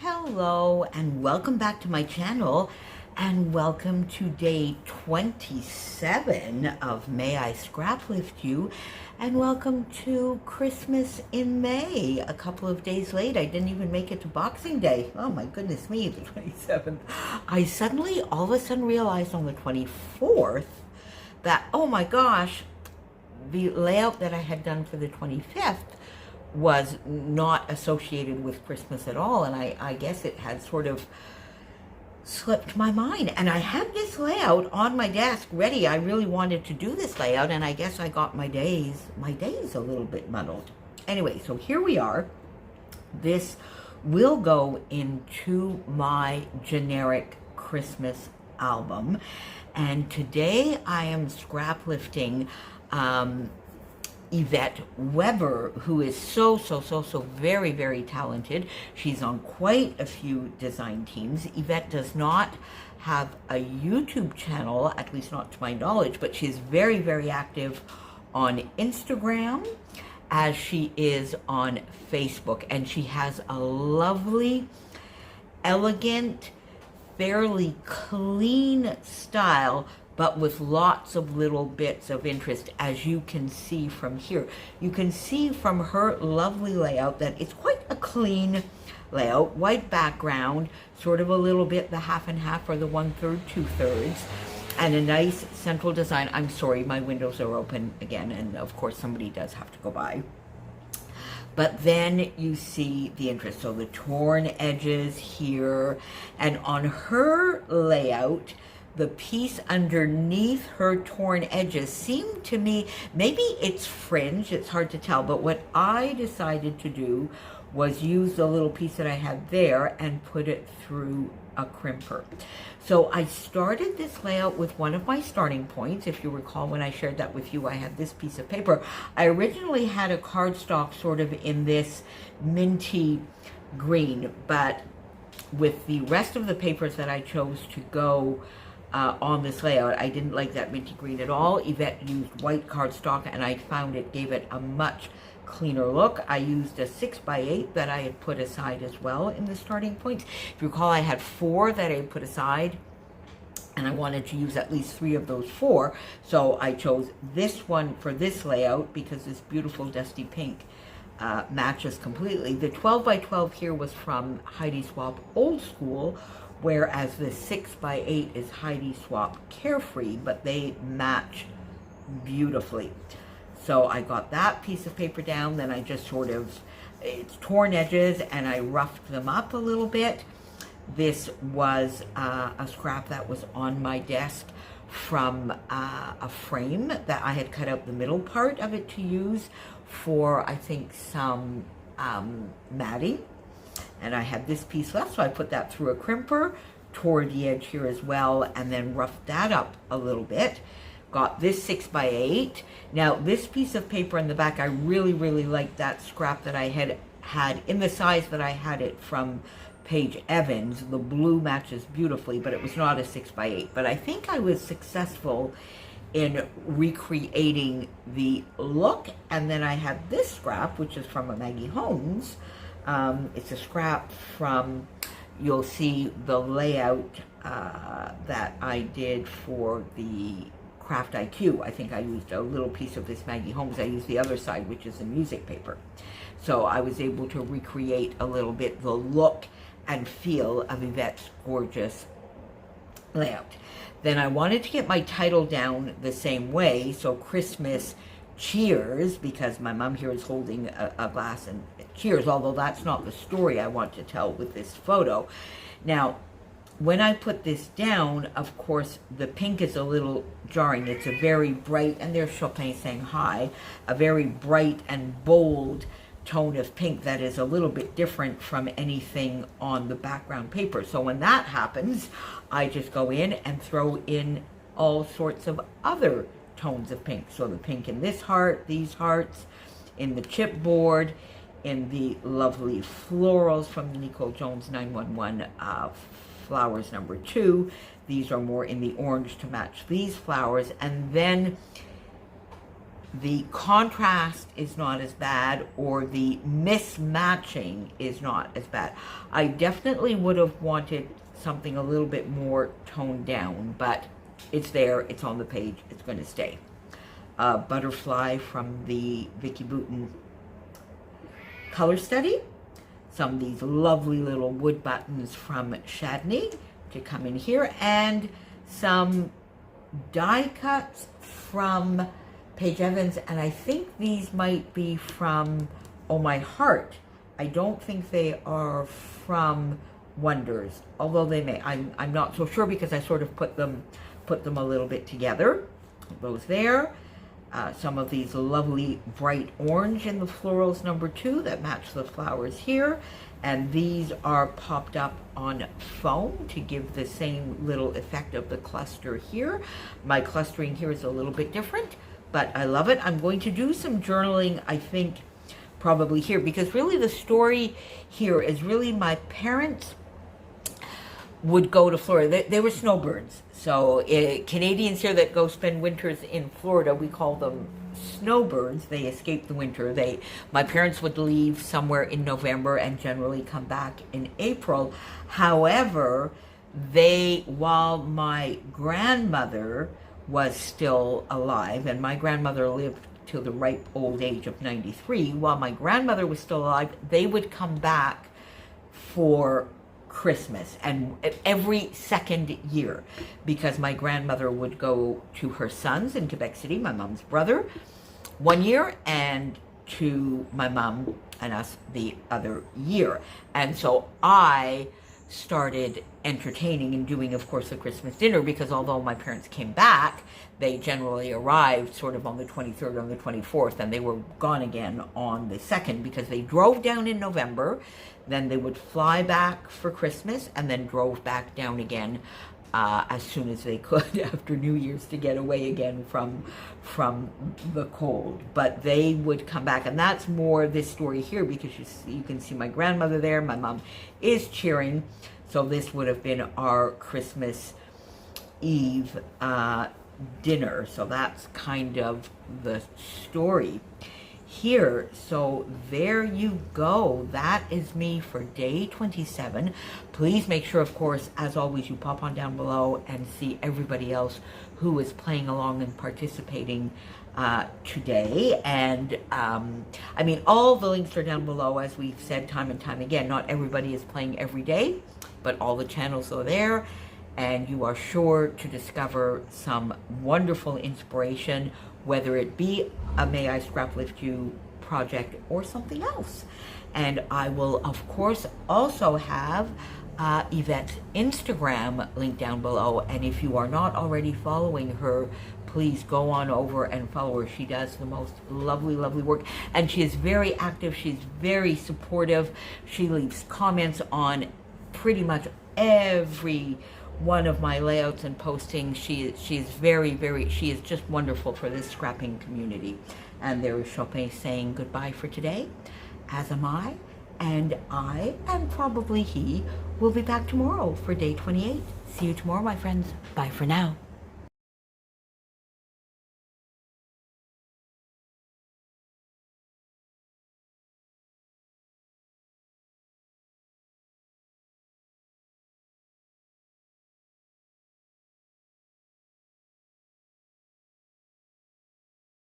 Hello and welcome back to my channel, and welcome to day 27 of May I Scraplift You, and welcome to Christmas in May, a couple of days late. I didn't even make it to Boxing Day. Oh my goodness me, the 27th. I suddenly all of a sudden realized on the 24th that, oh my gosh, the layout that I had done for the 25th was not associated with Christmas at all, and I guess it had sort of slipped my mind. And I had this layout on my desk ready. I really wanted to do this layout, and I guess I got my days a little bit muddled. Anyway, so here we are. This will go into my generic Christmas album, and today I am scraplifting Yvette Weber, who is so very, very talented. She's on quite a few design teams. Yvette does not have a YouTube channel, at least not to my knowledge, but she's very, very active on Instagram, as she is on Facebook. And she has a lovely, elegant, fairly clean style, but with lots of little bits of interest, as you can see from here. You can see from her lovely layout that it's quite a clean layout, white background, sort of a little bit the half and half or the 1/3, 2/3, and a nice central design. I'm sorry, my windows are open again, and of course somebody does have to go by. But then you see the interest, so the torn edges here, and on her layout, the piece underneath her torn edges seemed to me, maybe it's fringe, it's hard to tell, but what I decided to do was use the little piece that I had there and put it through a crimper. So I started this layout with one of my starting points. If you recall, when I shared that with you, I had this piece of paper. I originally had a cardstock sort of in this minty green, but with the rest of the papers that I chose to go on this layout, I didn't like that minty green at all. Yvette used white cardstock, and I found it gave it a much cleaner look. I used a 6x8 that I had put aside as well in the starting points. If you recall, I had 4 that I had put aside, and I wanted to use at least 3 of those 4. So I chose this one for this layout because this beautiful dusty pink matches completely. The 12x12 here was from Heidi Swapp Old School, whereas the 6x8 is Heidi Swapp Carefree, but they match beautifully. So I got that piece of paper down, then I just sort of, it's torn edges, and I roughed them up a little bit. This was a scrap that was on my desk from a frame that I had cut out the middle part of it to use for, I think, some matting. And I had this piece left, so I put that through a crimper, tore the edge here as well, and then roughed that up a little bit. Got this 6x8. Now, this piece of paper in the back, I really, really liked that scrap that I had in the size that I had it from Paige Evans. The blue matches beautifully, but it was not a 6x8. But I think I was successful in recreating the look. And then I had this scrap, which is from a Maggie Holmes. It's a scrap from, you'll see the layout that I did for the Craft IQ. I think I used a little piece of this Maggie Holmes. I used the other side, which is the music paper. So I was able to recreate a little bit the look and feel of Yvette's gorgeous layout. Then I wanted to get my title down the same way, so Christmas Cheers, because my mom here is holding a glass and cheers, although that's not the story I want to tell with this photo. Now, when I put this down, of course, the pink is a little jarring. It's a very bright, and there's Chopin saying hi, a very bright and bold tone of pink that is a little bit different from anything on the background paper. So when that happens, I just go in and throw in all sorts of other tones of pink. So the pink in this heart, these hearts, in the chipboard, in the lovely florals from the NicoleJones911 flowers number 2. These are more in the orange to match these flowers. And then the contrast is not as bad, or the mismatching is not as bad. I definitely would have wanted something a little bit more toned down, but it's there, it's on the page, it's going to stay. Butterfly from the Vicki Boutin color study. Some of these lovely little wood buttons from Chadney to come in here, and some die cuts from Paige Evans, and I think these might be from Oh My Heart. I don't think they are from Wonders, although they may. I'm not so sure, because I sort of put them a little bit together. Those there. Some of these lovely bright orange in the florals number 2 that match the flowers here. And these are popped up on foam to give the same little effect of the cluster here. My clustering here is a little bit different, but I love it. I'm going to do some journaling, I think, probably here, because really the story here is really my parents would go to Florida. They were snowbirds. So Canadians here that go spend winters in Florida, we call them snowbirds. They escape the winter. My parents would leave somewhere in November and generally come back in April. However, while my grandmother was still alive, and my grandmother lived till the ripe old age of 93, while my grandmother was still alive, they would come back for Christmas, and every second year, because my grandmother would go to her sons in Quebec City, my mom's brother, one year, and to my mom and us the other year. And so I started entertaining and doing, of course, the Christmas dinner, because although my parents came back, they generally arrived sort of on the 23rd, on the 24th, and they were gone again on the 2nd, because they drove down in November, then they would fly back for Christmas, and then drove back down again as soon as they could after New Year's to get away again from the cold. But they would come back, and that's more this story here, because you can see my grandmother there. My mom is cheering, so this would have been our Christmas Eve dinner. So that's kind of the story here. So there you go. That is me for day 27. Please make sure, of course, as always, you pop on down below and see everybody else who is playing along and participating today. And I mean, all the links are down below, as we've said time and time again. Not everybody is playing every day, but all the channels are there, and you are sure to discover some wonderful inspiration, whether it be a May I Scraplift You project or something else. And I will, of course, also have YVETTE's Instagram link down below. And if you are not already following her, please go on over and follow her. She does the most lovely, lovely work. And she is very active. She's very supportive. She leaves comments on pretty much every one of my layouts and postings. She is just wonderful for this scrapping community. And there is Chopin saying goodbye for today, as am I, and I, and probably he, will be back tomorrow for day 28. See you tomorrow, my friends. Bye for now.